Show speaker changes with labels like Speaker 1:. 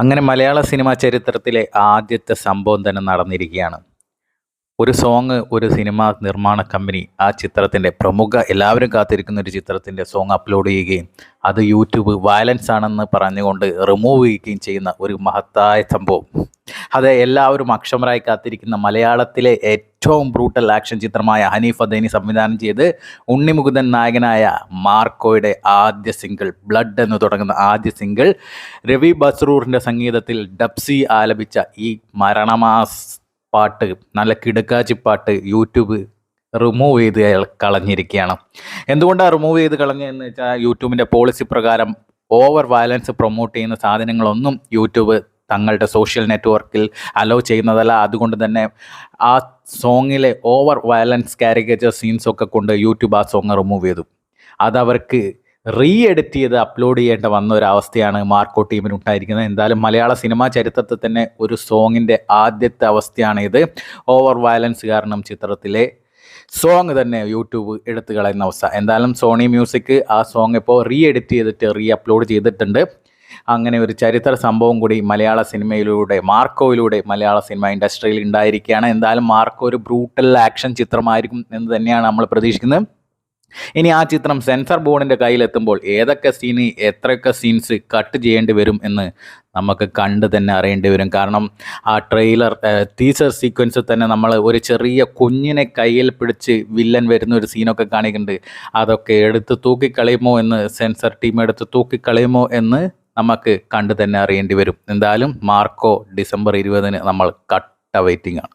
Speaker 1: അങ്ങനെ മലയാള സിനിമാ ചരിത്രത്തിലെ ആദ്യത്തെ സംഭവം തന്നെ നടന്നിരിക്കുകയാണ്. ഒരു സോങ് ഒരു സിനിമാ നിർമ്മാണ കമ്പനി ആ ചിത്രത്തിൻ്റെ എല്ലാവരും കാത്തിരിക്കുന്ന ഒരു ചിത്രത്തിൻ്റെ സോങ് അപ്ലോഡ് ചെയ്യുകയും അത് യൂട്യൂബ് വയലൻസ് ആണെന്ന് പറഞ്ഞുകൊണ്ട് റിമൂവ് ചെയ്യുകയും ചെയ്യുന്ന ഒരു മഹത്തായ സംഭവം. അത് എല്ലാവരും അക്ഷമരായി കാത്തിരിക്കുന്ന മലയാളത്തിലെ ഏറ്റവും ബ്രൂട്ടൽ ആക്ഷൻ ചിത്രമായ ഹനീഫ് അദേനി സംവിധാനം ചെയ്ത് ഉണ്ണിമുകുന്ദൻ നായകനായ മാർക്കോയുടെ ആദ്യ സിംഗിൾ ബ്ലഡ് എന്ന് തുടങ്ങുന്ന ആദ്യ സിംഗിൾ രവി ബസ്രൂറിൻ്റെ സംഗീതത്തിൽ ഡബ്സി ആലപിച്ച ഈ മരണമാസ് പാട്ട്, നല്ല കിടുക്കാച്ചി പാട്ട് യൂട്യൂബ് റിമൂവ് ചെയ്ത് കളഞ്ഞിരിക്കുകയാണ്. എന്തുകൊണ്ടാണ് റിമൂവ് ചെയ്ത് കളഞ്ഞതെന്ന് വെച്ചാൽ യൂട്യൂബിൻ്റെ പോളിസി പ്രകാരം ഓവർ വയലൻസ് പ്രൊമോട്ട് ചെയ്യുന്ന സാധനങ്ങളൊന്നും യൂട്യൂബ് തങ്ങളുടെ സോഷ്യൽ നെറ്റ്വർക്കിൽ അലോ ചെയ്യുന്നതല്ല. അതുകൊണ്ട് തന്നെ ആ സോങ്ങിലെ ഓവർ വയലൻസ് കാരിക്കേച്ചർ സീൻസൊക്കെ കൊണ്ട് യൂട്യൂബ് ആ സോങ് റിമൂവ് ചെയ്തു. അതവർക്ക് എഡിറ്റ് ചെയ്ത് അപ്ലോഡ് ചെയ്യേണ്ട വന്ന ഒരവസ്ഥയാണ് മാർക്കോ ടീമിന് ഉണ്ടായിരിക്കുന്നത്. എന്തായാലും മലയാള സിനിമാ ചരിത്രത്തിൽ തന്നെ ഒരു സോങ്ങിൻ്റെ ആദ്യത്തെ അവസ്ഥയാണ് ഇത്. ഓവർ വയലൻസ് കാരണം ചിത്രത്തിലെ സോങ് തന്നെ യൂട്യൂബ് എടുത്തു കളയുന്ന അവസ്ഥ. എന്തായാലും സോണി മ്യൂസിക് ആ സോങ് ഇപ്പോൾ എഡിറ്റ് ചെയ്തിട്ട് അപ്ലോഡ് ചെയ്തിട്ടുണ്ട്. അങ്ങനെ ഒരു ചരിത്ര സംഭവം കൂടി മലയാള സിനിമയിലൂടെ മാർക്കോയിലൂടെ മലയാള സിനിമ ഇൻഡസ്ട്രിയിൽ ഉണ്ടായിരിക്കുകയാണ്. എന്തായാലും മാർക്കോ ഒരു ബ്രൂട്ടൽ ആക്ഷൻ ചിത്രമായിരിക്കും എന്ന് തന്നെയാണ് നമ്മൾ പ്രതീക്ഷിക്കുന്നത്. ഇനി ആ ചിത്രം സെൻസർ ബോർഡിൻ്റെ കയ്യിലെത്തുമ്പോൾ ഏതൊക്കെ സീന് എത്രയൊക്കെ സീൻസ് കട്ട് ചെയ്യേണ്ടി വരും എന്ന് നമുക്ക് കണ്ട് തന്നെ അറിയേണ്ടി വരും. കാരണം ആ ട്രെയിലർ ടീസർ സീക്വൻസിൽ തന്നെ നമ്മൾ ഒരു ചെറിയ കുഞ്ഞിനെ കയ്യിൽ പിടിച്ച് വില്ലൻ വരുന്ന ഒരു സീനൊക്കെ കാണിക്കുന്നുണ്ട്. അതൊക്കെ എടുത്ത് തൂക്കിക്കളയുമോ എന്ന്, സെൻസർ ടീം എടുത്ത് തൂക്കിക്കളയുമോ എന്ന് നമുക്ക് കണ്ട് തന്നെ അറിയേണ്ടി വരും. എന്തായാലും മാർക്കോ ഡിസംബർ 20 നമ്മൾ കട്ട വെയിറ്റിംഗ് ആണ്.